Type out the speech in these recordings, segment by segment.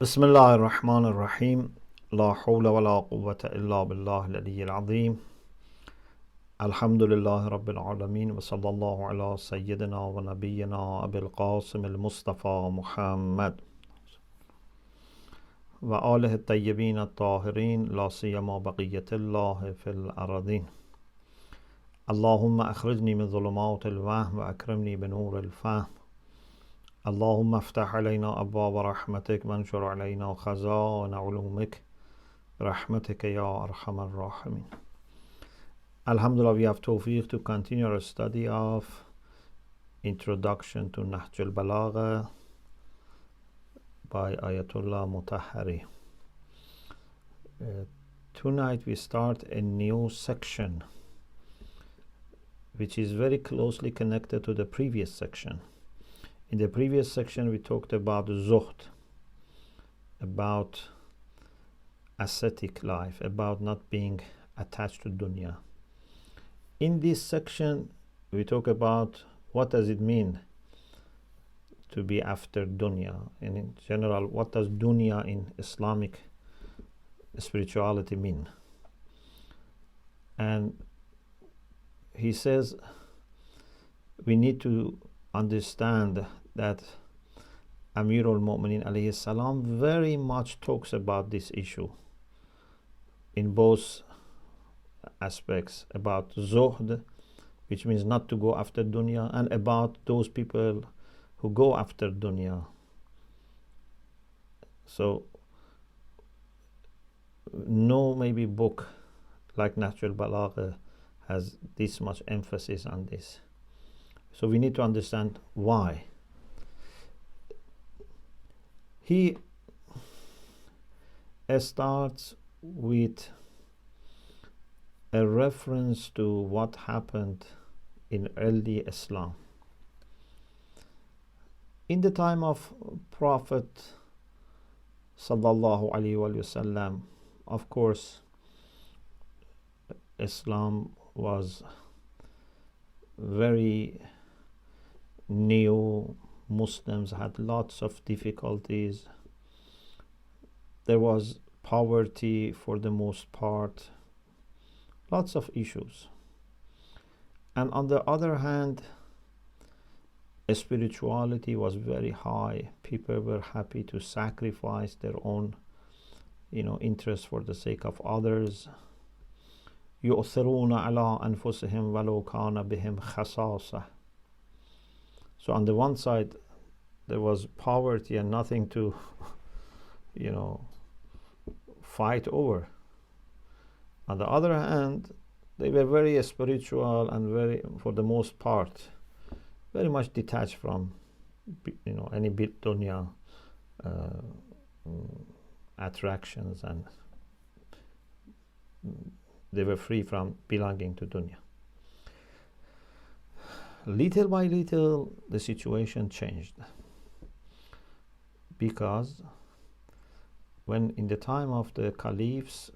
بسم الله الرحمن الرحيم لا حول ولا قوة إلا بالله العلي العظيم الحمد لله رب العالمين وصلى الله على سيدنا ونبينا أبي القاسم المصطفى محمد وآله الطيبين الطاهرين لا سيما بقية الله في الأرضين اللهم أخرجني من ظلمات الوهم وأكرمني بنور الفهم اللهم افتح علينا أبواب رحمتك وانشر علينا خزائن علومك برحمتك يا أرحم الراحمين. Alhamdulillah, we have tawfiq to continue our study of Introduction to Nahj al-Balaghah by Ayatollah Mutahhari. Tonight we start a new section which is very closely connected to the previous section. In the previous section we talked about zuhd, about ascetic life, about not being attached to dunya. In this section we talk about what does it mean to be after dunya, and in general what does dunya in Islamic spirituality mean. And he says we need to understand that Amir al-Mu'minin alayhi salam very much talks about this issue in both aspects, about zuhd, which means not to go after dunya, and about those people who go after dunya. So no maybe book like Nahj al-Balaghah has this much emphasis on this. So we need to understand why. He starts with a reference to what happened in early Islam. In the time of Prophet sallallahu alaihi wasallam, of course, Islam was very new. Muslims had lots of difficulties. There was poverty for the most part, lots of issues. And on the other hand, spirituality was very high. People were happy to sacrifice their own interests for the sake of others. يؤثرون على أنفسهم ولو كان بهم خصاصة. So on the one side there was poverty and nothing to fight over. On the other hand, they were very spiritual and very, for the most part, very much detached from any bit dunya attractions, and they were free from belonging to dunya. Little by little the situation changed, because when in the time of the caliphs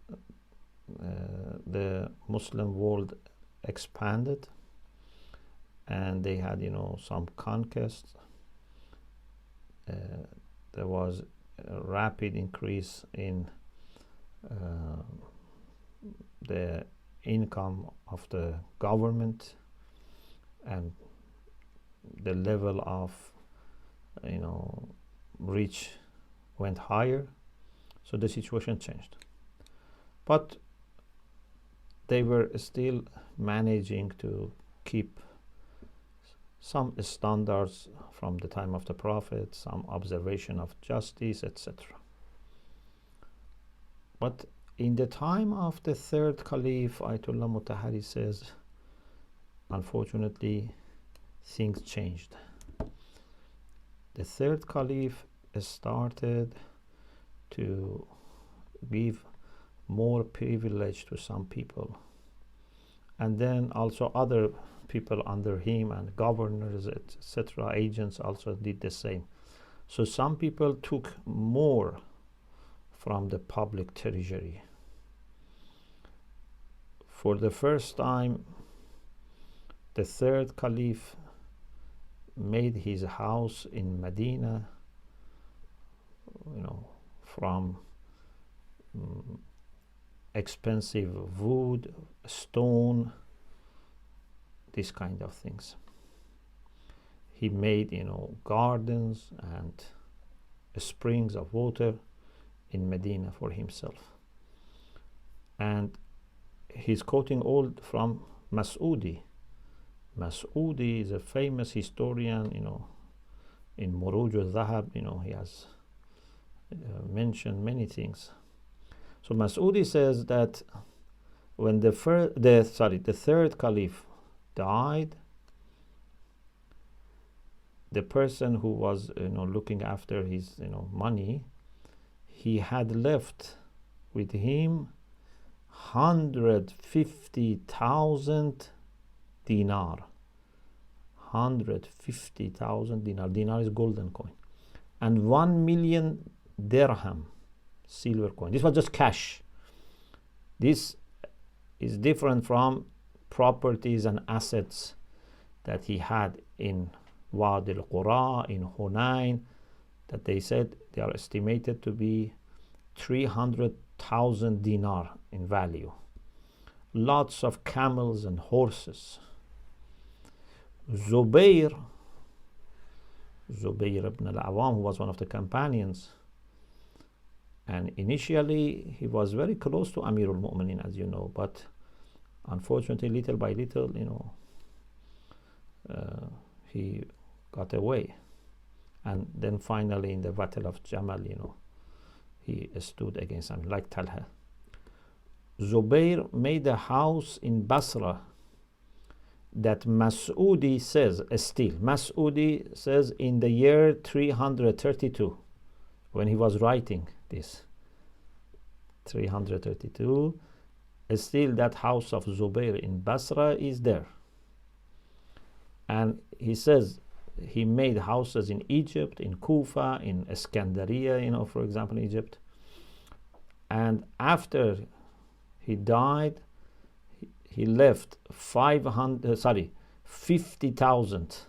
the Muslim world expanded and they had some conquests, there was a rapid increase in the income of the government, and the level of rich went higher. So the situation changed, but they were still managing to keep some standards from the time of the Prophet, some observation of justice, etc. But in the time of the third Caliph, Ayatollah Mutahhari says, unfortunately, things changed. The third Caliph started to give more privilege to some people, and then also other people under him and governors, etc., agents also did the same. So some people took more from the public treasury. For the first time, the third Caliph made his house in Medina from expensive wood, stone, these kind of things. He made, gardens and springs of water in Medina for himself. And he's quoting all from Mas'udi. Mas'udi is a famous historian, in Muruj al-Zahab, he has mentioned many things. So Mas'udi says that when the third caliph died, the person who was looking after his money, he had left with him 150,000 dinar. 150,000 dinar. Dinar is golden coin. And 1 million dirham, silver coin. This was just cash. This is different from properties and assets that he had in Wadi al-Qura, in Hunain, that they said they are estimated to be 300,000 dinar in value. Lots of camels and horses. Zubayr ibn al-Awam, who was one of the companions, and initially he was very close to Amir al-Mu'minin, as you know, but unfortunately little by little, he got away. And then finally in the battle of Jamal, he stood against him, like Talha. Zubayr made a house in Basra that Mas'udi says, Mas'udi says in the year 332, when he was writing this, 332, still that house of Zubayr in Basra is there. And he says he made houses in Egypt, in Kufa, in Iskandariya, for example, in Egypt. And after he died, he left 50,000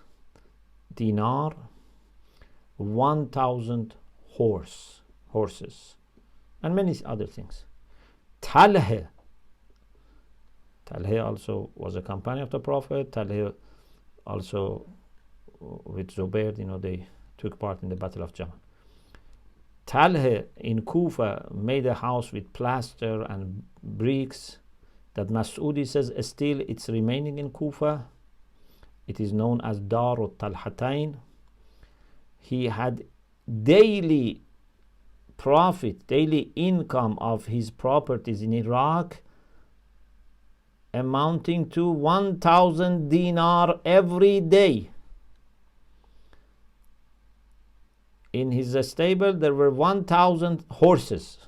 dinar, 1,000 horses, and many other things. Talha also was a companion of the Prophet. Talha also, with Zubayr, they took part in the Battle of Jamal. Talha in Kufa made a house with plaster and bricks that Mas'udi says still it's remaining in Kufa. It is known as Darut Talhatain. He had daily profit, daily income of his properties in Iraq amounting to 1,000 dinar every day. In his stable there were 1,000 horses.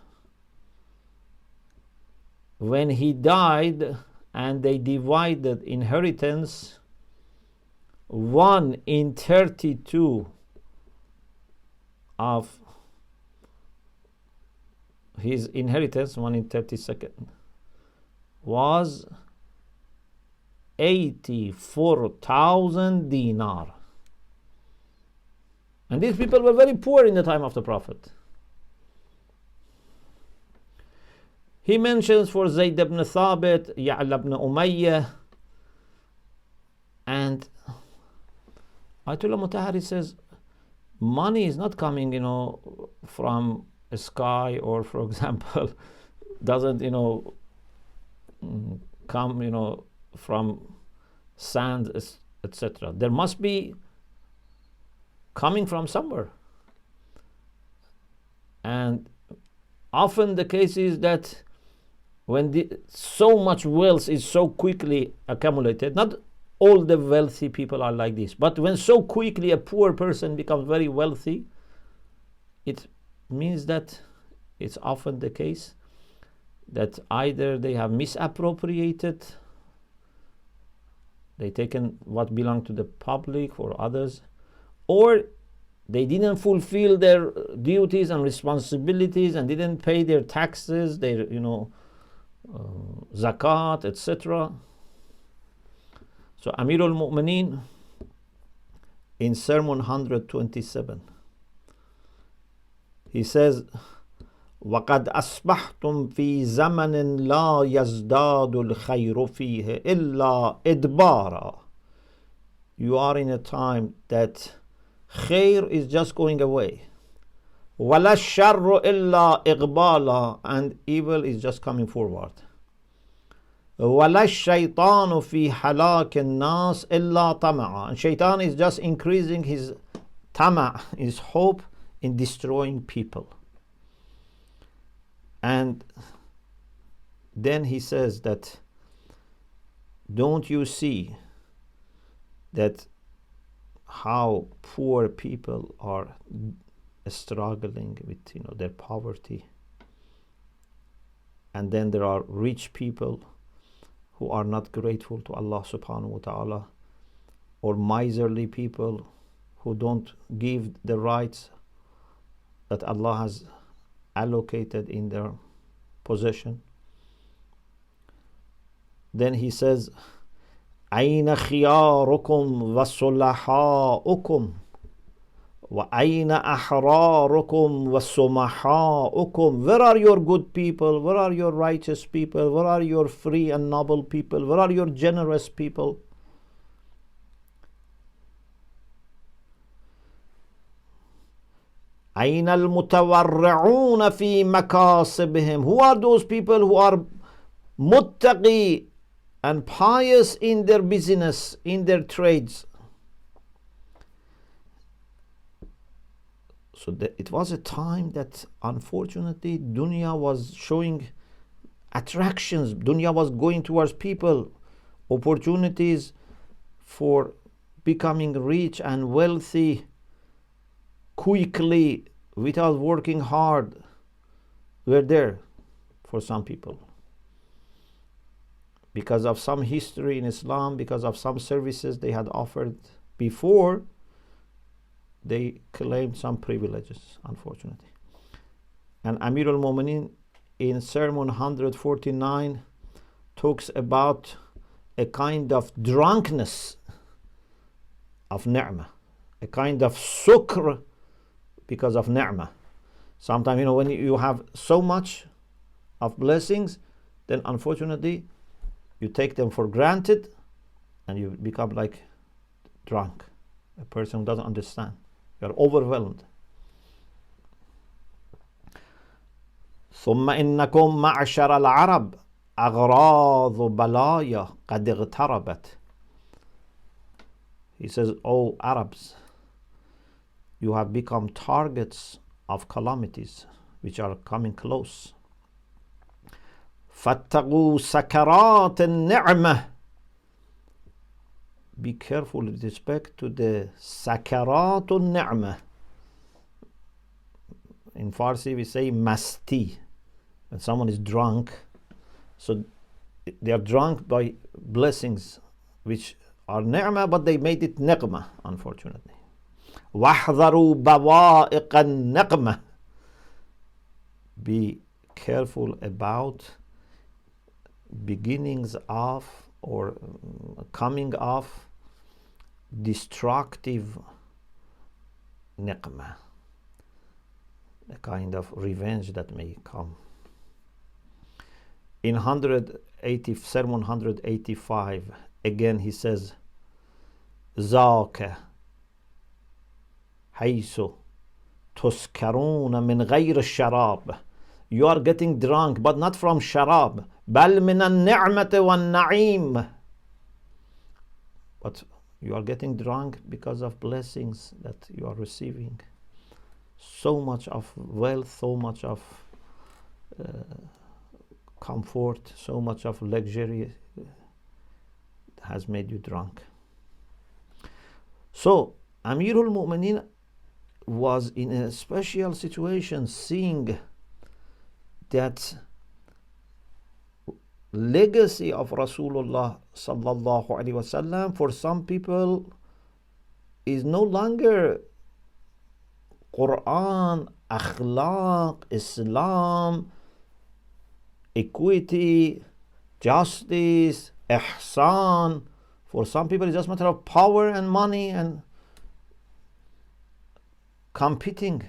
When he died and they divided inheritance, 1 in 32 of his inheritance, 1 in 32nd, was 84,000 dinar. And these people were very poor in the time of the Prophet. He mentions for Zayd ibn Thabit, Ya'la ibn Umayyah, and Ayatollah Mutahhari says money is not coming, from a sky, or for example, doesn't, come, from sand, etc. There must be coming from somewhere. And often the case is that when so much wealth is so quickly accumulated, not all the wealthy people are like this, but when so quickly a poor person becomes very wealthy, it means that it's often the case that either they have misappropriated, they taken what belonged to the public or others, or they didn't fulfill their duties and responsibilities and didn't pay their taxes, their zakat, etc. So Amir al-Mu'minin in Sermon 127, he says, وَقَدْ أَصْبَحْتُمْ فِي زَمَنٍ لَا يَزْدَادُ الْخَيْرُ فِيهِ إِلَّا إِدْبَارًا. You are in a time that khair is just going away. وَلَا الشَّرُّ إِلَّا إِقْبَالًا, and evil is just coming forward. وَلَا الشَّيْطَانُ فِي حَلَاكِ النَّاسِ إِلَّا طَمَعًا, and shaitan is just increasing his tama', his hope in destroying people. And then he says that, don't you see that how poor people are struggling with their poverty, and then there are rich people who are not grateful to Allah subhanahu wa ta'ala, or miserly people who don't give the rights that Allah has allocated in their possession. Then he says, أَيْنَ خِيَارُكُمْ وَصُلَحَاؤُكُمْ وَأَيْنَ أَحْرَارُكُمْ وَسُمَحَاؤُكُمْ. Where are your good people? Where are your righteous people? Where are your free and noble people? Where are your generous people? أَيْنَ الْمُتَوَرِّعُونَ فِي مَكَاسِبِهِمْ. Who are those people who are muttaqi and pious in their business, in their trades? So it was a time that unfortunately dunya was showing attractions. Dunya was going towards people, opportunities for becoming rich and wealthy quickly without working hard were there for some people. Because of some history in Islam, because of some services they had offered before, they claimed some privileges, unfortunately. And Amir al-Mu'minin in Sermon 149 talks about a kind of drunkness of ni'mah, a kind of sukr because of ni'mah. Sometimes, when you have so much of blessings, then unfortunately you take them for granted and you become like drunk, a person who doesn't understand. You are overwhelmed. ثم إنكم معشر العرب أغراض بلايا قد اغتربت. He says, "O Arabs, you have become targets of calamities which are coming close. فاتقوا سكرات النعمة." Be careful with respect to the sakarat al-ni'mah. In Farsi we say masti. When someone is drunk, so they are drunk by blessings which are ni'mah, but they made it niqmah, unfortunately. وَاحْذَرُوا بَوَائِقَ النِّقْمَةِ. Be careful about beginnings of or coming of destructive niqmah, a kind of revenge that may come. In Sermon 185, again he says, ذاك حيث تسكرون من غير الشراب. You are getting drunk, but not from sharab. بل من النعمة والنعيم. But you are getting drunk because of blessings that you are receiving. So much of wealth, so much of comfort, so much of luxury has made you drunk. So Amirul Mu'minin was in a special situation, seeing that legacy of Rasulullah sallallahu alaihi wasallam for some people is no longer Quran, akhlaq, Islam, equity, justice, ihsan. For some people it's just a matter of power and money and competing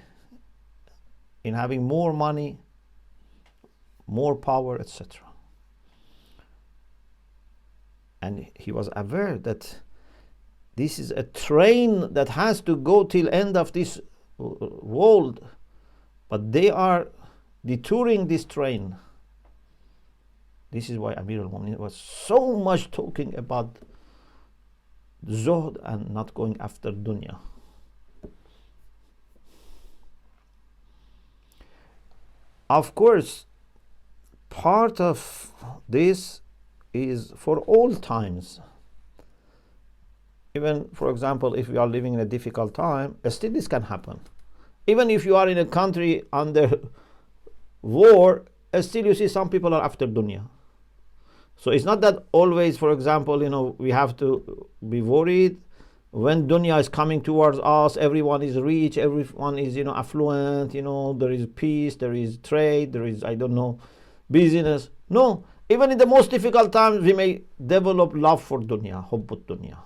in having more money more power, etc. And he was aware that this is a train that has to go till end of this world, but they are detouring this train. This is why Amir al-Mu'minin was so much talking about zuhd and not going after dunya. Of course, part of this is for all times. Even, for example, if we are living in a difficult time, still this can happen. Even if you are in a country under war, still you see some people are after dunya. So it's not that always, for example, we have to be worried when dunya is coming towards us, everyone is rich, everyone is, affluent, there is peace, there is trade, there is, business. No, even in the most difficult times, we may develop love for dunya, hubbut dunya.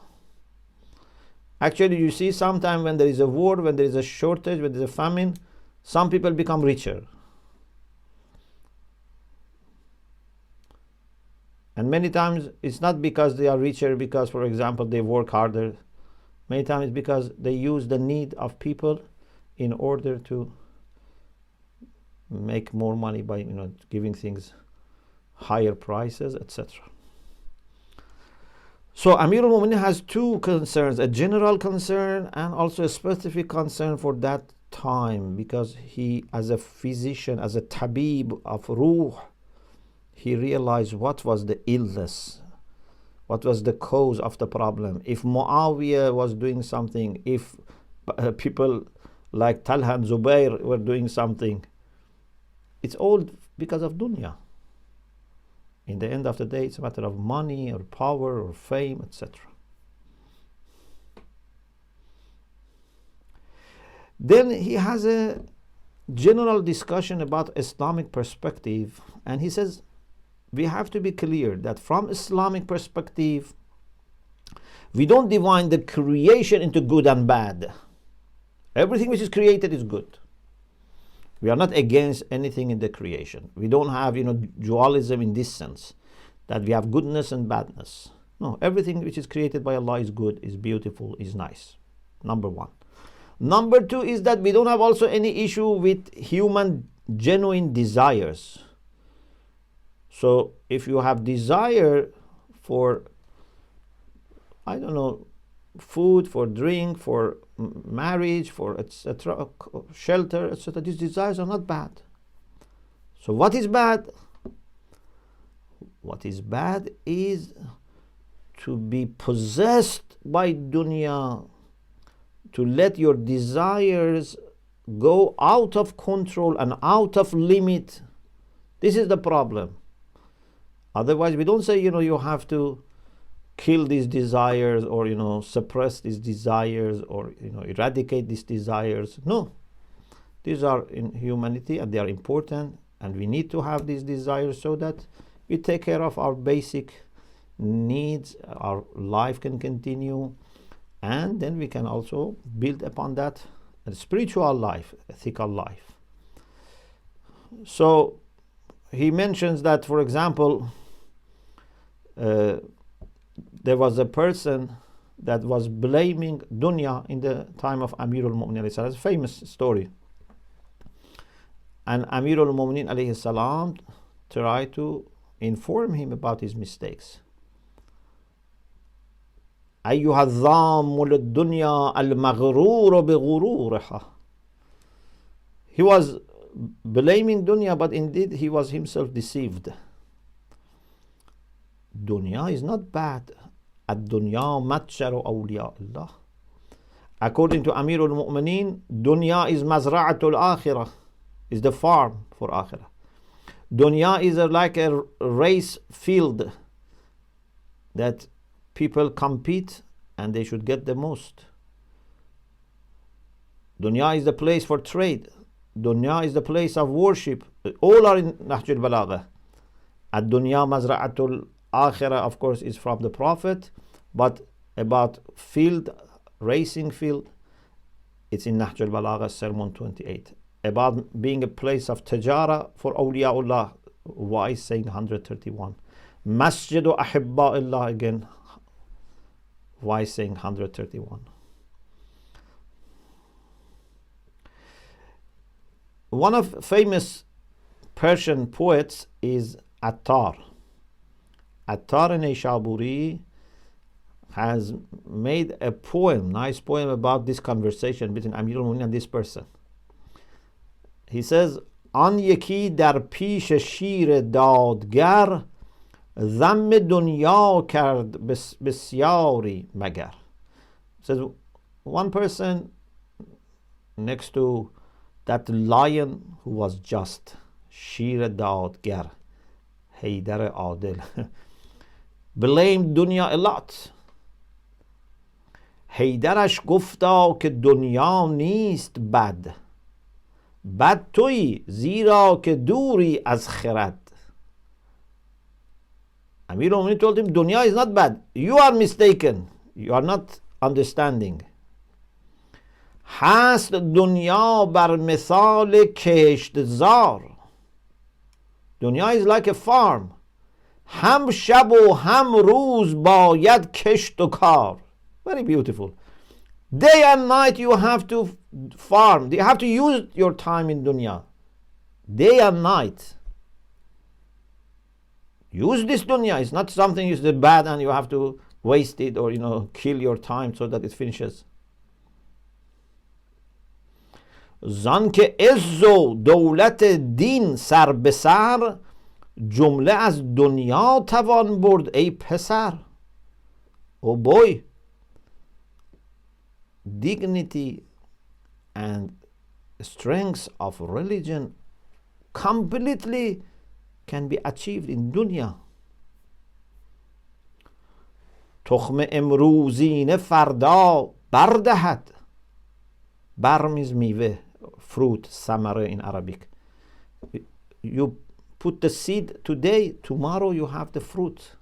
Actually, you see sometimes when there is a war, when there is a shortage, when there is a famine, some people become richer. And many times it's not because they are richer, because, for example, they work harder. Many times it's because they use the need of people in order to make more money by giving things higher prices, etc. So Amir al-Mu'minin has two concerns, a general concern and also a specific concern for that time, because he, as a physician, as a tabib of ruh, he realized what was the illness, what was the cause of the problem. If Muawiyah was doing something, if people like Talha and Zubair were doing something, it's all because of dunya. In the end of the day, it's a matter of money or power or fame, etc. Then he has a general discussion about Islamic perspective, and he says we have to be clear that from Islamic perspective, we don't divide the creation into good and bad. Everything which is created is good. We are not against anything in the creation. We don't have, dualism in this sense, that we have goodness and badness. No, everything which is created by Allah is good, is beautiful, is nice. Number one. Number two is that we don't have also any issue with human genuine desires. So if you have desire for, food, for drink, for marriage, for etc., shelter, etc., these desires are not bad. So what is bad? What is bad is to be possessed by dunya, to let your desires go out of control and out of limit. This is the problem. Otherwise, we don't say, you have to kill these desires or, suppress these desires or, eradicate these desires. No. These are in humanity and they are important, and we need to have these desires so that we take care of our basic needs, our life can continue, and then we can also build upon that a spiritual life, ethical life. So he mentions that, for example, there was a person that was blaming dunya in the time of Amir al-Mu'minin. It's a famous story. And Amir al-Mu'minin alayhi salam tried to inform him about his mistakes. أيها الظام للدنيا المغرور بغرورها. He was blaming dunya, but indeed he was himself deceived. Dunya is not bad. الدنيا متجر أولياء الله. According to Amir al-Mu'minin, dunya is mazra'atul akhirah, is the farm for akhirah. Dunya is like a race field that people compete and they should get the most. Dunya is the place for trade. Dunya is the place of worship. All are in Nahj al-Balaghah. Ad-dunya mazra'atul akhirah, of course, is from the Prophet, but about field, racing field, it's in Nahj al-Balaghah, Sermon 28. About being a place of tajara for awliyaullah, Why is saying 131? Masjidu Ahibba'illah again. Why saying 131? One of famous Persian poets is Attar. Attar Nayshaburi has made a poem, nice poem about this conversation between Amir al-Mu'minin and this person. He says, آن یکی در پیش شیر دادگر ذم دنیا کرد بسیاری مگر. Says one person next to that lion who was just, شیر دادگر, حیدر عادل, blamed dunya a lot. حیدرش گفتا که دنیا نیست بد، بد تویی زیرا که دوری از خرد. Amir al-Mu'minin told him, dunya is not bad. You are mistaken. You are not understanding. هست دنیا بر مثال کشتزار. Dunya is like a farm. هم شب و هم روز باید کشت و کار. Very beautiful. Day and night you have to farm. You have to use your time in dunya. Day and night. Use this dunya. It's not something is bad and you have to waste it or kill your time so that it finishes. زان که عز و دولت دین سر به سر جمله از دنیا توان برد ای پسر. Oh boy, dignity and strength of religion completely can be achieved in dunya. تخم امروزینه فردا بردهد. بر means میوه, fruit, samare in Arabic. You put the seed today, tomorrow you have the fruit.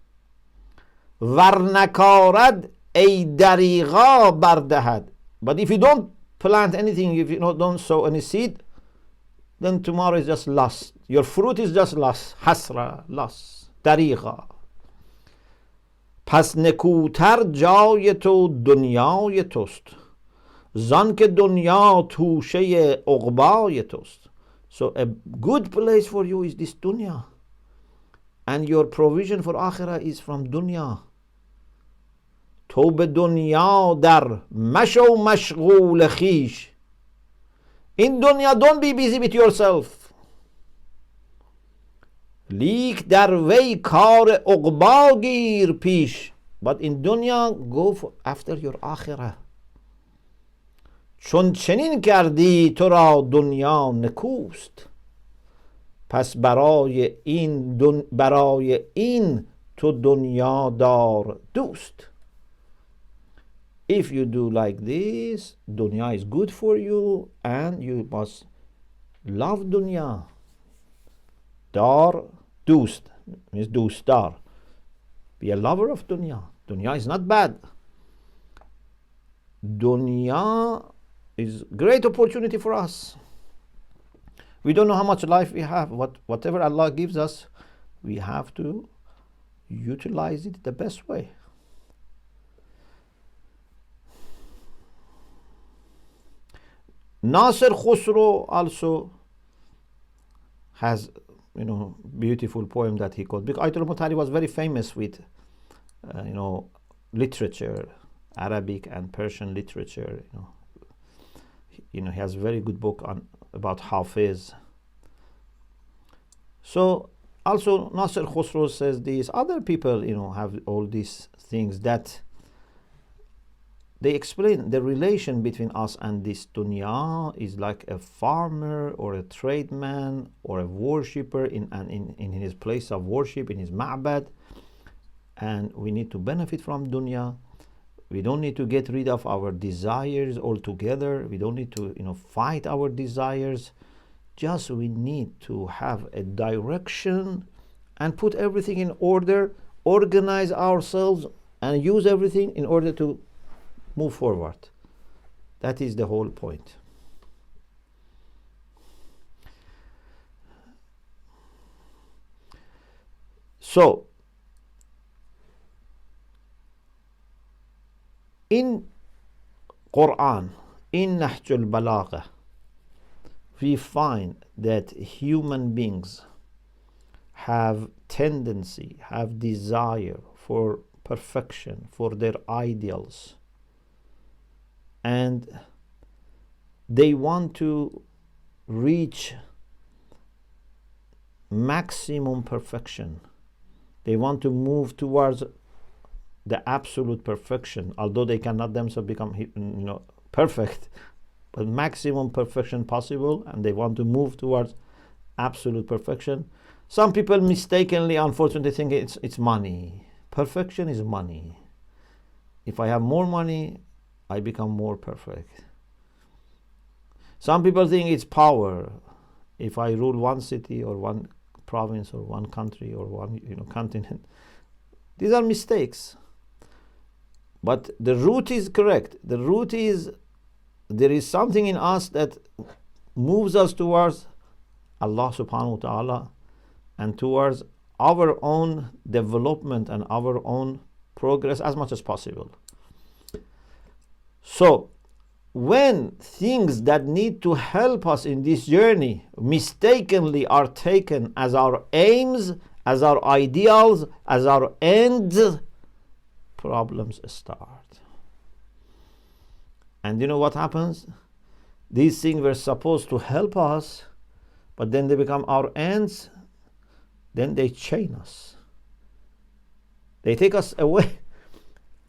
ورنکارد ای دریغا بردهد. But if you don't plant anything, if you don't sow any seed, then tomorrow is just lost. Your fruit is just lost. حسرة, lost. دریغا. پس نکوتر جای تو دنیای توست. زان که دنیا توشه عقبای توست. So a good place for you is this dunya. And your provision for akhirah is from dunya. تو به دنیا در مشو مشغول خیش. In dunya don't be busy with yourself. لیک در وی کار عقبا گیر پیش. But in dunya go after your akhirah. چون چنین کردی تو را دنیا نکوست. پس برای این تو دنیا دار دوست. If you do like this, dunya is good for you and you must love dunya. Dar, dost, means dostar. Be a lover of dunya. Dunya is not bad. Dunya is great opportunity for us. We don't know how much life we have. Whatever Allah gives us, we have to utilize it the best way. Nasir Khusro also has, beautiful poem that he called. Because Ayat al-Mutahhari was very famous with, literature, Arabic and Persian literature. He has a very good book about Hafiz. So also Nasir Khusro says these other people, have all these things that they explain the relation between us and this dunya is like a farmer or a tradesman or a worshipper in his place of worship, in his ma'bad, and we need to benefit from dunya. We don't need to get rid of our desires altogether. We don't need to fight our desires. Just we need to have a direction and put everything in order, organize ourselves and use everything in order to move forward. That is the whole point. So, in Quran, in Nahj al-Balaghah, we find that human beings have tendency, have desire for perfection, for their ideals, and they want to reach maximum perfection. They want to move towards the absolute perfection, although they cannot themselves become perfect, but maximum perfection possible, and they want to move towards absolute perfection. Some people mistakenly, unfortunately, think it's money. Perfection is money. If I have more money, I become more perfect. Some people think it's power. If I rule one city or one province or one country or one continent, these are mistakes. But the root is correct. The root is there is something in us that moves us towards Allah subhanahu wa ta'ala and towards our own development and our own progress as much as possible. So, when things that need to help us in this journey mistakenly are taken as our aims, as our ideals, as our ends, problems start. And you know what happens? These things were supposed to help us, but then they become our ends, then they chain us. They take us away.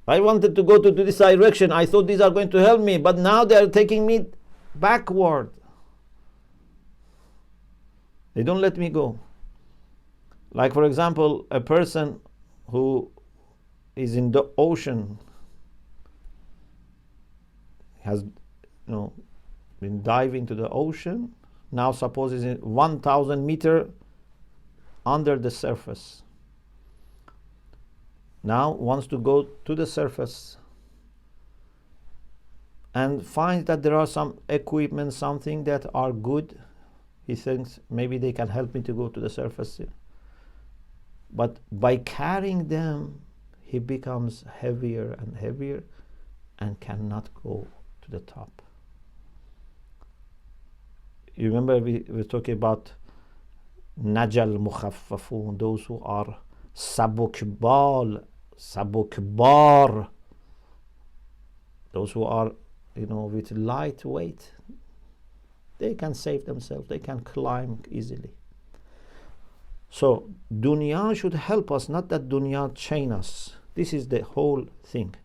I wanted to go to this direction. I thought these are going to help me, but now they are taking me backward. They don't let me go. Like, for example, a person who is in the ocean, has been diving to the ocean, now suppose is in 1,000 meters under the surface. Now wants to go to the surface and finds that there are some equipment, something that are good. He thinks maybe they can help me to go to the surface. But by carrying them, he becomes heavier and heavier and cannot go to the top. You remember we were talking about Najal Mukhaffafun, those who are sabukbar, those who are with light weight. They can save themselves, they can climb easily. So dunya should help us, not that dunya chain us. This is the whole thing.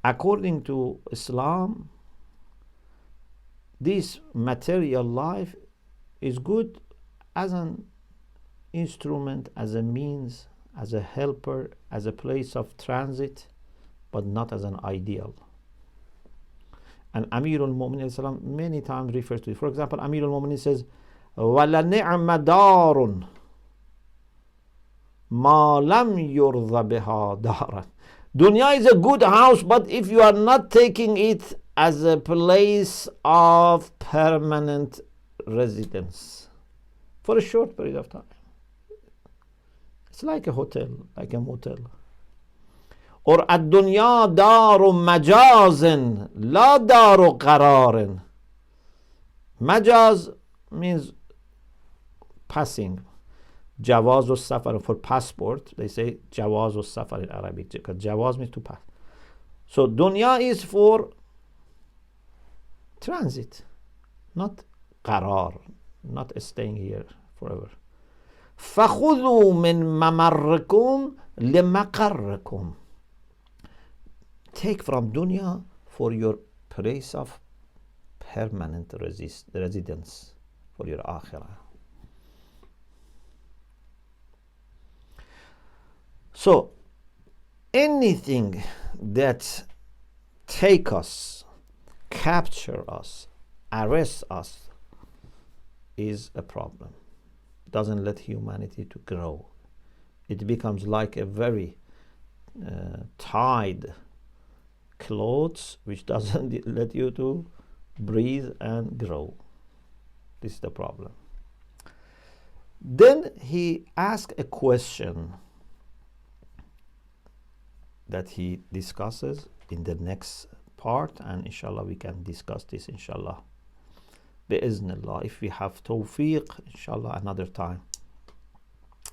According to Islam, this material life is good as an instrument, as a means, as a helper, as a place of transit, but not as an ideal. And Amir al-Mu'minin many times refers to it. For example, Amir al-Mu'minin says, وَلَنِعْمَ دَارٌ مَا لَمْ يُرْضَ بِهَا دَارًا. Dunya is a good house, but if you are not taking it as a place of permanent residence for a short period of time. It's like a hotel, like a motel. Or ad-dunya daru majazin la daru qararin. Majaz means passing. Jawaz or safar, for passport, they say jawaz or safar in Arabic, because jawaz means to pass. So dunya is for transit, not qarar, not staying here forever. فَخُذُوا مِن مَمَرِّكُمْ لِمَقَرِّكُمْ. Take from dunya for your place of permanent residence, for your akhirah. So, anything that take us, capture us, arrest us, is a problem. Doesn't let humanity to grow. It becomes like a very tied clothes, which doesn't let you to breathe and grow. This is the problem. Then he asked a question that he discusses in the next part, and inshallah we can discuss this inshallah bi'iznillah, if we have tawfiq, inshallah another time.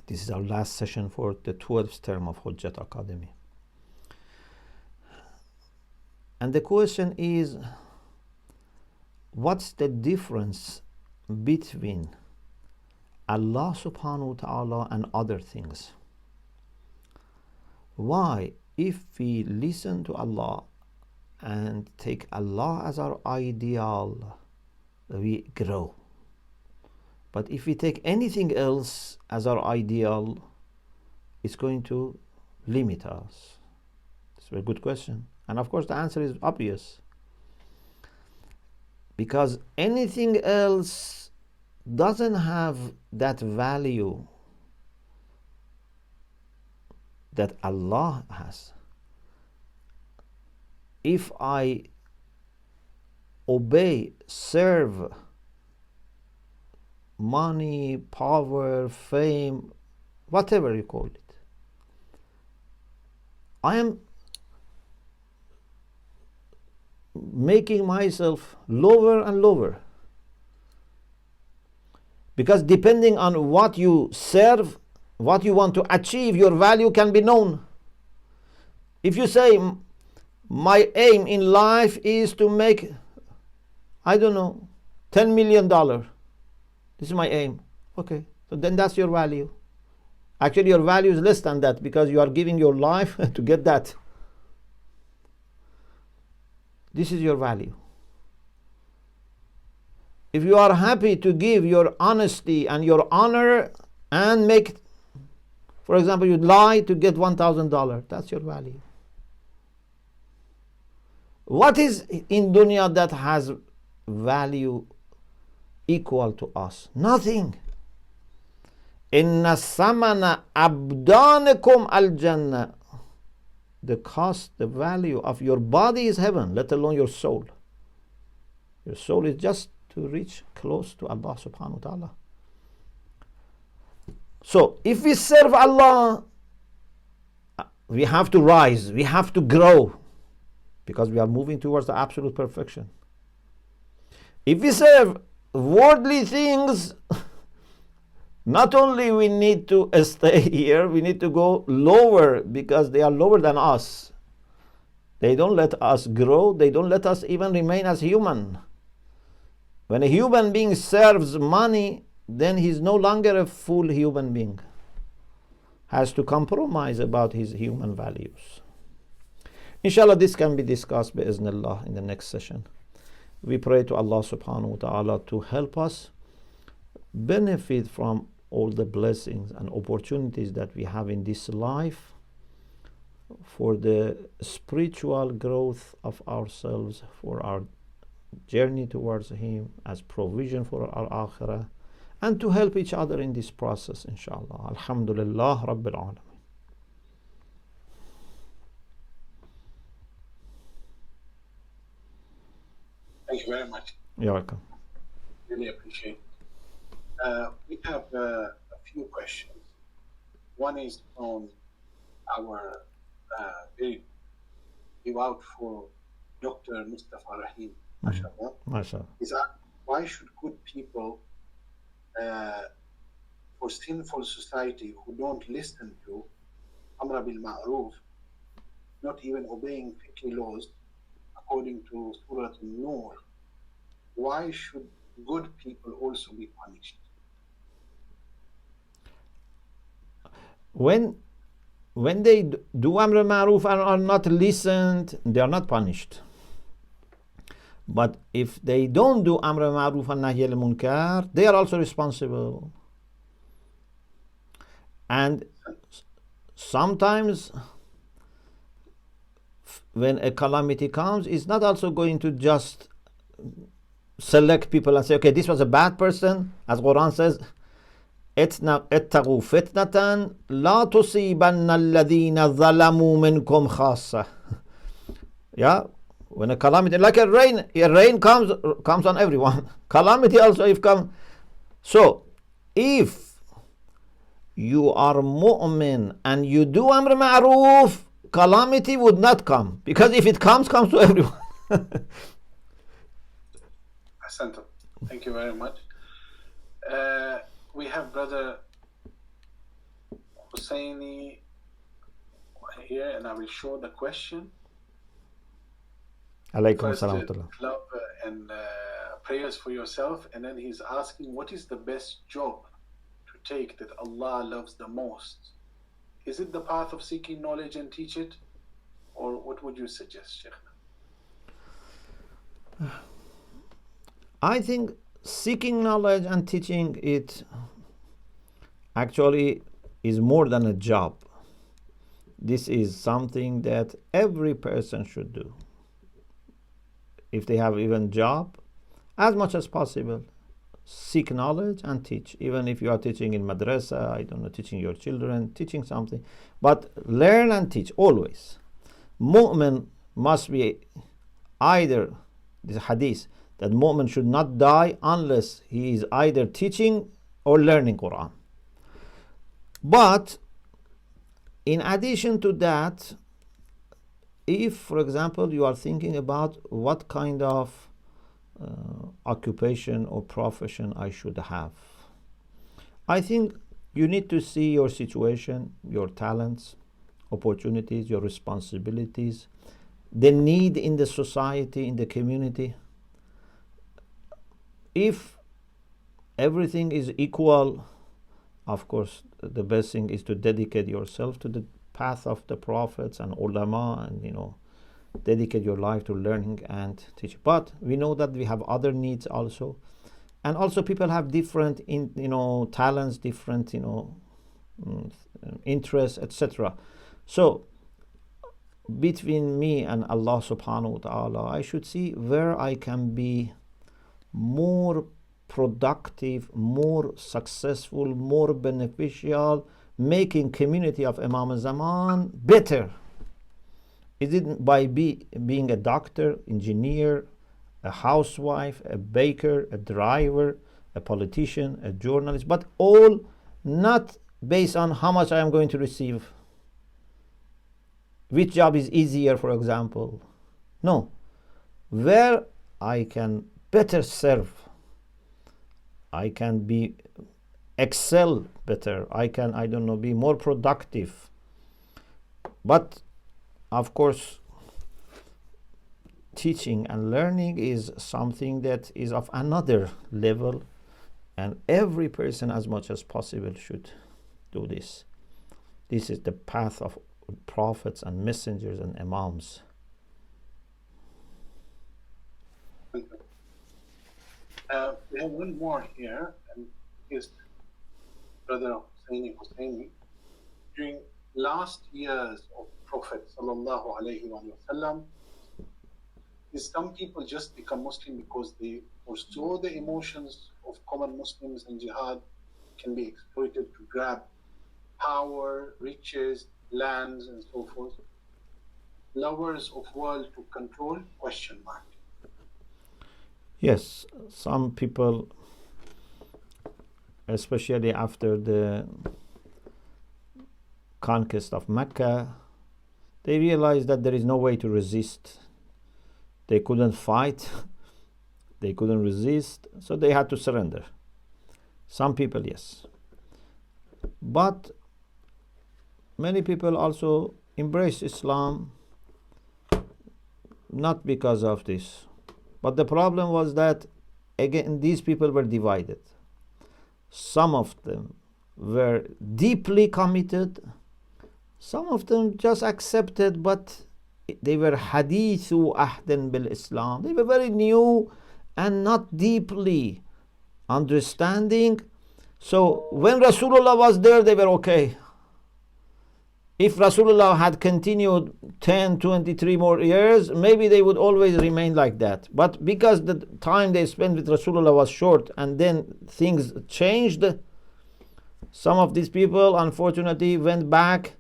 This is our last session for the 12th term of Hujjat Academy. And the question is, what's the difference between Allah subhanahu wa ta'ala and other things? Why, if we listen to Allah and take Allah as our ideal, we grow? But if we take anything else as our ideal, it's going to limit us. It's a very good question. And of course the answer is obvious. Because anything else doesn't have that value that Allah has. If I obey, serve, money, power, fame, whatever you call it, I am making myself lower and lower. Because depending on what you serve, what you want to achieve, your value can be known. If you say, my aim in life is to make, I don't know, $10 million. This is my aim. Okay, so then that's your value. Actually, your value is less than that because you are giving your life to get that. This is your value. If you are happy to give your honesty and your honor and make, for example, you lie to get $1,000, that's your value. What is in dunya that has value equal to us? Nothing. Inna samana abdanikum al-jannah. The cost, the value of your body is heaven, let alone your soul. Your soul is just to reach close to Allah subhanahu wa ta'ala. So if we serve Allah, we have to rise, we have to grow, because we are moving towards the absolute perfection. If we serve worldly things, not only we need to stay here, we need to go lower, because they are lower than us. They don't let us grow, they don't let us even remain as human. When a human being serves money, then he's no longer a full human being. Has to compromise about his human values. Inshallah, this can be discussed bi'iznillah in the next session. We pray to Allah subhanahu wa ta'ala to help us benefit from all the blessings and opportunities that we have in this life for the spiritual growth of ourselves, for our journey towards Him, as provision for our akhirah, and to help each other in this process, inshallah. Alhamdulillah Rabbil Alameen. Thank you very much. You're welcome. Really appreciate it. We have a few questions. One is from our very devout for Dr. Mustafa Rahim, mashallah. MashaAllah. Is that why should good people for sinful society who don't listen to Amr bil Ma'ruf, not even obeying fiqh laws according to Surah An-Nur, why should good people also be punished? When they do Amr Ma'ruf and are not listened, they are not punished. But if they don't do Amr Ma'ruf and Nahy al-Munkar, they are also responsible. And sometimes when a calamity comes, it's not also going to just select people and say, okay, this was a bad person. As Quran says, اتقوا فتنة لا تصيبن الذين ظلموا منكم خاصة. Yeah, when a calamity, like a rain comes on everyone. Calamity also if come. So if you are mu'min and you do amr ma'roof, calamity would not come. Because if it comes to everyone. Asante. Thank you very much. We have Brother Husseini here, and I will show the question. Alaykum First, salam. love and prayers for yourself, and then he's asking, what is the best job to take that Allah loves the most? Is it the path of seeking knowledge and teach it, or what would you suggest, Sheikh? I think seeking knowledge and teaching it actually is more than a job. This is something that every person should do. If they have even job, as much as possible, seek knowledge and teach. Even if you are teaching in madrasa, I don't know, teaching your children, teaching something, but learn and teach always. Mu'min must be either, this hadith, that mu'min should not die unless he is either teaching or learning Quran. But in addition to that, if, for example, you are thinking about what kind of occupation or profession I should have, I think you need to see your situation, your talents, opportunities, your responsibilities, the need in the society, in the community. If everything is equal, of course, the best thing is to dedicate yourself to the path of the prophets and ulama, and dedicate your life to learning and teaching. But we know that we have other needs also, and also people have different talents, different interests, etc. So between me and Allah subhanahu wa ta'ala, I should see where I can be more productive, more successful, more beneficial, making community of Imam Zaman better. Is it by being a doctor, engineer, a housewife, a baker, a driver, a politician, a journalist, but all not based on how much I am going to receive? Which job is easier, for example? No. Where I can better serve, I can excel better, I can, be more productive. But of course, teaching and learning is something that is of another level, and every person as much as possible should do this. This is the path of prophets and messengers and imams. We have one more here, and is Brother Husseini. During last years of Prophet sallallahu alaihi wasallam, some people just become Muslim because they foresaw the emotions of common Muslims, and jihad can be exploited to grab power, riches, lands, and so forth. Lovers of world to control? ? Yes, some people, especially after the conquest of Mecca, they realized that there is no way to resist. They couldn't fight, they couldn't resist, so they had to surrender. Some people, yes. But many people also embrace Islam, not because of this. But the problem was that, again, these people were divided. Some of them were deeply committed, some of them just accepted, but they were hadithu ahdan bil Islam. They were very new and not deeply understanding. So when Rasulullah was there, they were okay. If Rasulullah had continued 10, 23 more years, maybe they would always remain like that. But because the time they spent with Rasulullah was short and then things changed, some of these people, unfortunately, went back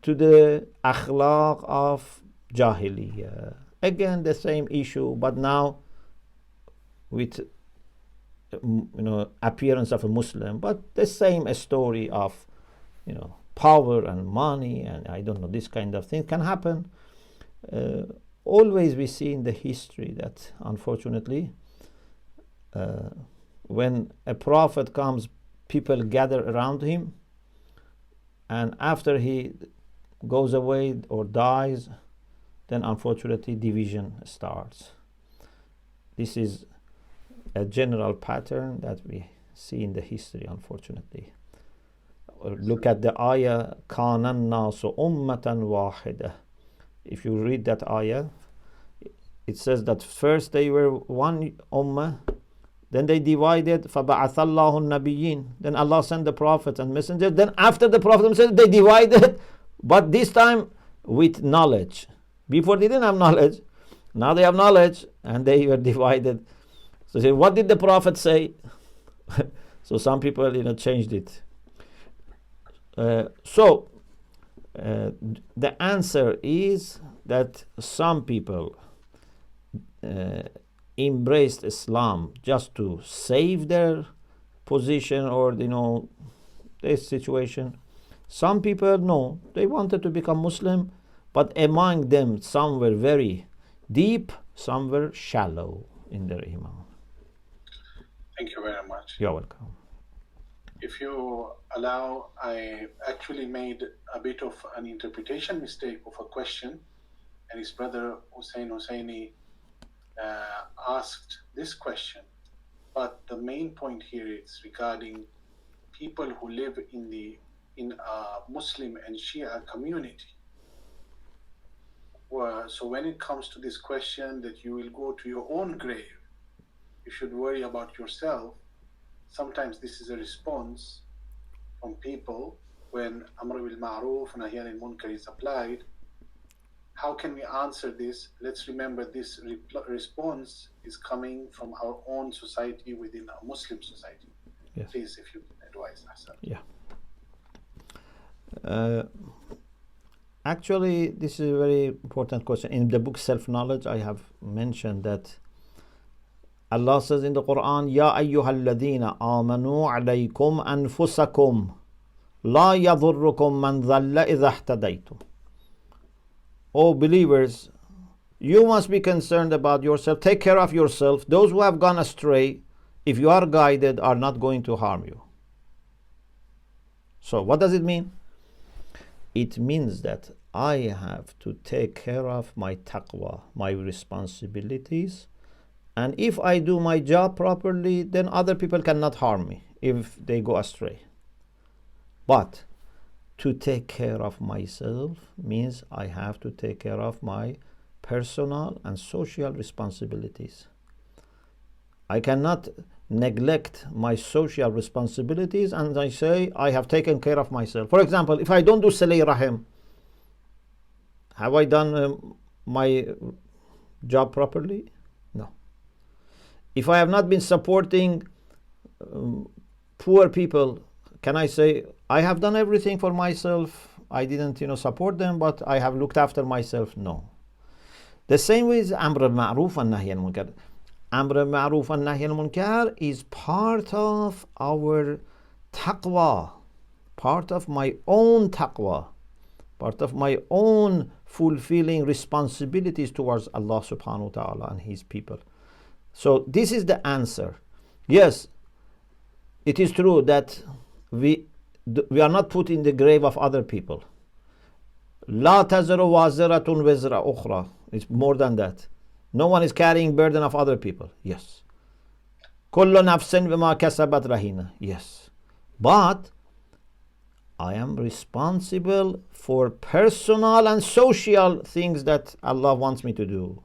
to the akhlaq of Jahiliyyah. Again, the same issue, but now with appearance of a Muslim, but the same story of power and money and I don't know, this kind of thing can happen. Always we see in the history that unfortunately when a prophet comes, people gather around him, and after he goes away or dies, then unfortunately division starts. This is a general pattern that we see in the history, unfortunately. Look at the ayah, كَانَ النَّاسُ أُمَّةً وَاحِدَةً. If you read that ayah, it says that first they were one ummah, then they divided, فَبَعَثَ اللَّهُ النَّبِيِّينَ. Then Allah sent the prophets and messengers. Then after the prophet themselves, they divided, but this time with knowledge. Before they didn't have knowledge. Now they have knowledge, and they were divided. So what did the prophet say? So some people changed it. The answer is that some people embraced Islam just to save their position or their situation. Some people, no, they wanted to become Muslim, but among them some were very deep, some were shallow in their iman. Thank you very much. You're welcome. If you allow, I actually made a bit of an interpretation mistake of a question, and his brother Husseini asked this question. But the main point here is regarding people who live in a Muslim and Shia community. So when it comes to this question that you will go to your own grave, you should worry about yourself. Sometimes this is a response from people when Amr bil Ma'ruf and Nahy anil Munkar is applied. How can we answer this? Let's remember this response is coming from our own society within a Muslim society. Yes. Please, if you can advise us. Yeah. Actually, this is a very important question. In the book Self-Knowledge, I have mentioned that Allah says in the Quran, Ya ayyuhalladhina amanu alaykum anfusakum la yadhurrukum man dhalla idha ihtadaytum. O believers, you must be concerned about yourself. Take care of yourself. Those who have gone astray, if you are guided, are not going to harm you. So what does it mean? It means that I have to take care of my taqwa, my responsibilities. And if I do my job properly, then other people cannot harm me if they go astray. But to take care of myself means I have to take care of my personal and social responsibilities. I cannot neglect my social responsibilities and I say I have taken care of myself. For example, if I don't do Salih Rahim, have I done my job properly? No. If I have not been supporting poor people, can I say I have done everything for myself? I didn't, support them, but I have looked after myself? No. The same with Amr al-Ma'ruf and Nahy al-Munkar. Amr al-Ma'ruf and Nahy al-Munkar is part of our taqwa, part of my own taqwa, part of my own fulfilling responsibilities towards Allah subhanahu wa ta'ala and His people. So this is the answer. Yes, it is true that we are not put in the grave of other people. La tazaru waziratun wizra ukhra. It's more than that. No one is carrying burden of other people. Yes. Kullu nafsin bima kasabat rahina. Yes. But I am responsible for personal and social things that Allah wants me to do.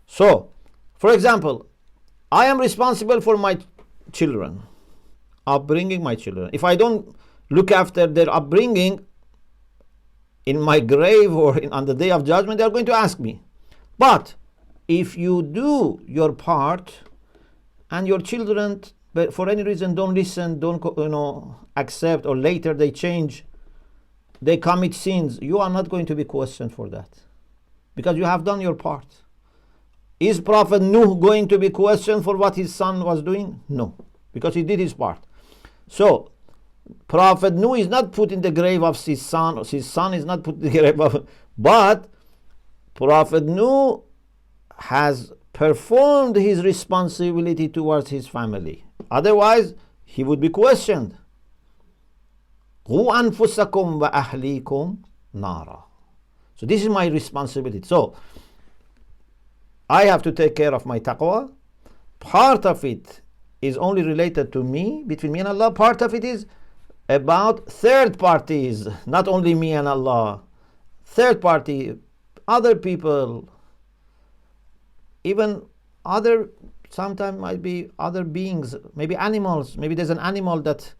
So, for example, I am responsible for my children, upbringing my children. If I don't look after their upbringing, in my grave or on the day of judgment, they are going to ask me. But if you do your part and your children, but for any reason don't listen, don't accept, or later they change, they commit sins, you are not going to be questioned for that, because you have done your part. Is Prophet Nuh going to be questioned for what his son was doing? No, because he did his part. So, Prophet Nuh is not put in the grave of his son is not put in the grave of, but Prophet Nuh has performed his responsibility towards his family. Otherwise, he would be questioned. قُوا أَنفُسَكُمْ وَأَهْلِيكُمْ نَارًا. So this is my responsibility. So I have to take care of my taqwa. Part of it is only related to me, between me and Allah. Part of it is about third parties, not only me and Allah. Third party, other people, even other, sometimes might be other beings, maybe animals. Maybe there's an animal that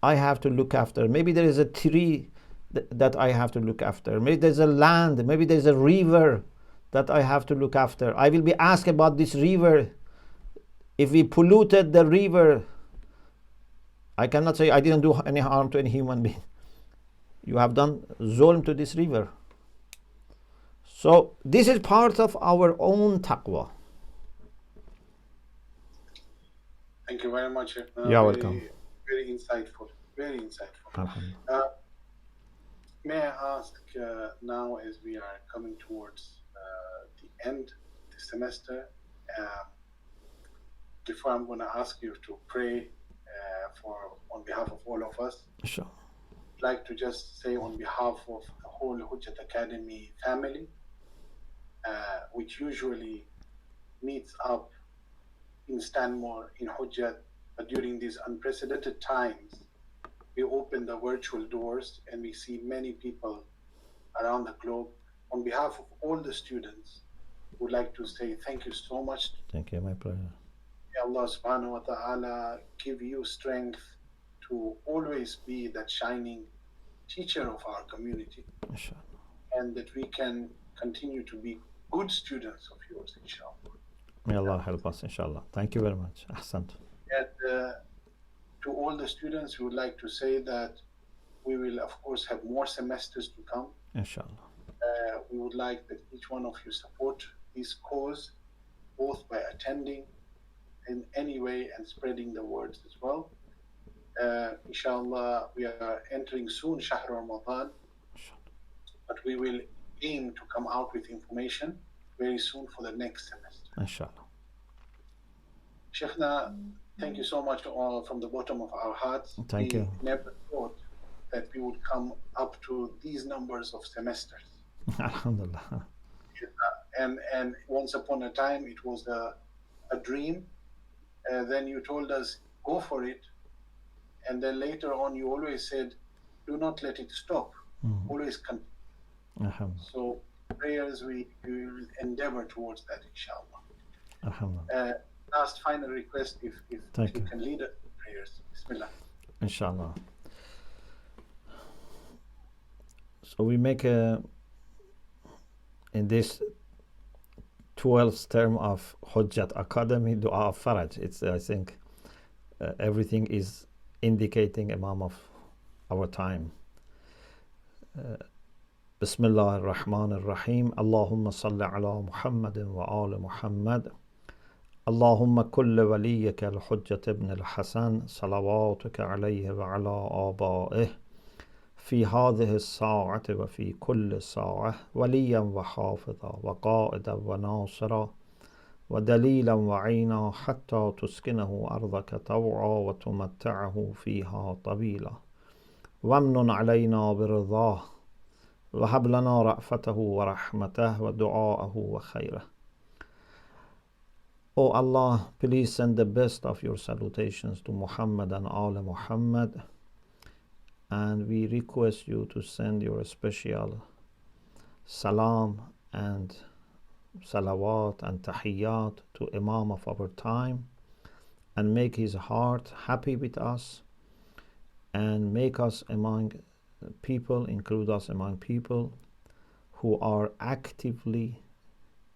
I have to look after. Maybe there is a tree that I have to look after. Maybe there's a land. Maybe there's a river that I have to look after. I will be asked about this river. If we polluted the river, I cannot say I didn't do any harm to any human being. You have done zulm to this river. So this is part of our own taqwa. Thank you very much. You're welcome. Very insightful. Very insightful. May I ask now, as we are coming towards the end of the semester, before I'm going to ask you to pray on behalf of all of us, Sure. I'd like to just say on behalf of the whole Hujjat Academy family, which usually meets up in Stanmore, in Hujjat, but during these unprecedented times, we open the virtual doors and we see many people around the globe. On behalf of all the students, would like to say thank you so much. Thank you, my pleasure. May Allah subhanahu wa ta'ala give you strength to always be that shining teacher of our community. Inshallah. And that we can continue to be good students of yours, inshallah. May Allah help us, inshallah. Thank you very much. Ahsant. And to all the students, we would like to say that we will, of course, have more semesters to come. Inshallah. We would like that each one of you support this cause, both by attending in any way and spreading the words as well. Inshallah, we are entering soon Shahr Ramadan, but we will aim to come out with information very soon for the next semester. Inshallah. Sheikhna, thank you so much from the bottom of our hearts. Thank you. We never thought that we would come up to these numbers of semesters. Alhamdulillah. And once upon a time, it was a dream. Then you told us, go for it. And then later on, you always said, do not let it stop. Always continue. So prayers, we will endeavor towards that, inshallah. Alhamdulillah. Last final request, if you can lead us in prayers. Bismillah. Inshallah. So we make in this 12th term of Hujjat Academy, Dua of Faraj. It's, I think, everything is indicating Imam of our time. Bismillah ar-Rahman ar-Rahim. Allahumma salli ala Muhammadin wa ala Muhammad. اللهم كل وليك الحجة ابن الحسن صلواتك عليه وعلى آبائه في هذه الساعة وفي كل ساعة وليا وحافظا وقائدا وناصرا ودليلا وعينا حتى تسكنه أرضك طوعا وتمتعه فيها طويلا وامن علينا برضاه وهب لنا رأفته ورحمته ودعاءه وخيره. O Allah, please send the best of your salutations to Muhammad and Al Muhammad, and we request you to send your special salam and salawat and tahiyyat to Imam of our time, and make his heart happy with us, and make us among people, include us among people who are actively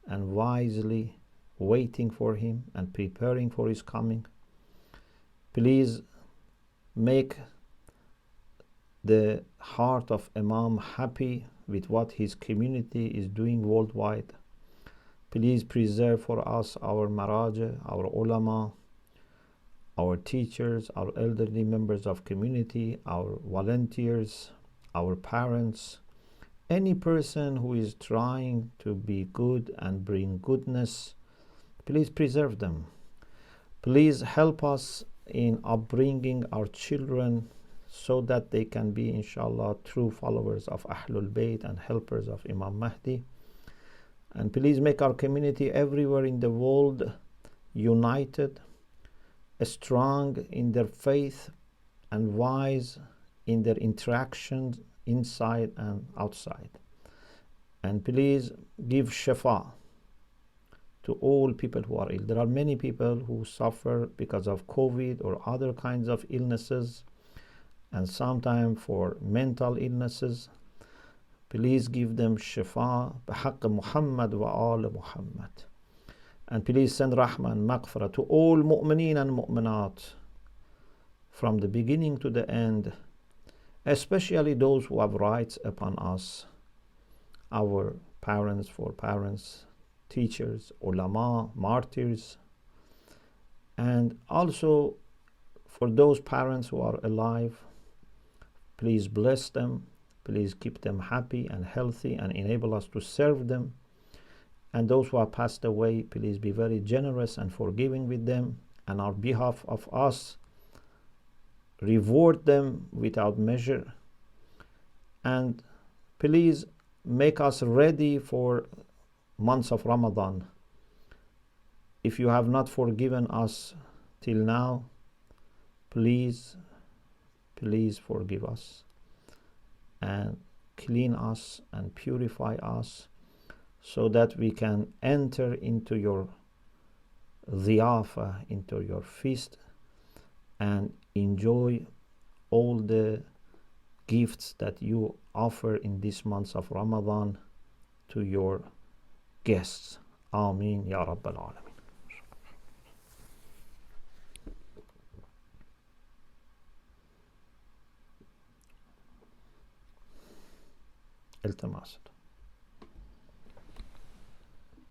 and wisely waiting for him and preparing for his coming. Please make the heart of Imam happy with what his community is doing worldwide, Please preserve for us our maraja, our ulama, our teachers, our elderly members of community, our volunteers, our parents, any person who is trying to be good and bring goodness. Please preserve them. Please help us in upbringing our children so that they can be, inshallah, true followers of Ahlul Bayt and helpers of Imam Mahdi. And please make our community everywhere in the world united, strong in their faith, and wise in their interactions inside and outside. And please give shifa to all people who are ill. There are many people who suffer because of COVID or other kinds of illnesses, and sometimes for mental illnesses. Please give them shifa bihaqq Muhammad wa al Muhammad. And please send rahmah and maghfirah to all mu'mineen and mu'minat from the beginning to the end, especially those who have rights upon us, our parents, foreparents, teachers, ulama, martyrs, and also for those parents who are alive. Please bless them, please keep them happy and healthy and enable us to serve them. And those who have passed away, please be very generous and forgiving with them, and on behalf of us, reward them without measure. And please make us ready for months of Ramadan. If you have not forgiven us till now, please forgive us and clean us and purify us so that we can enter into your ziyafa, into your feast, and enjoy all the gifts that you offer in these months of Ramadan to your guests. Ameen Ya Rabbal Alameen. التماست.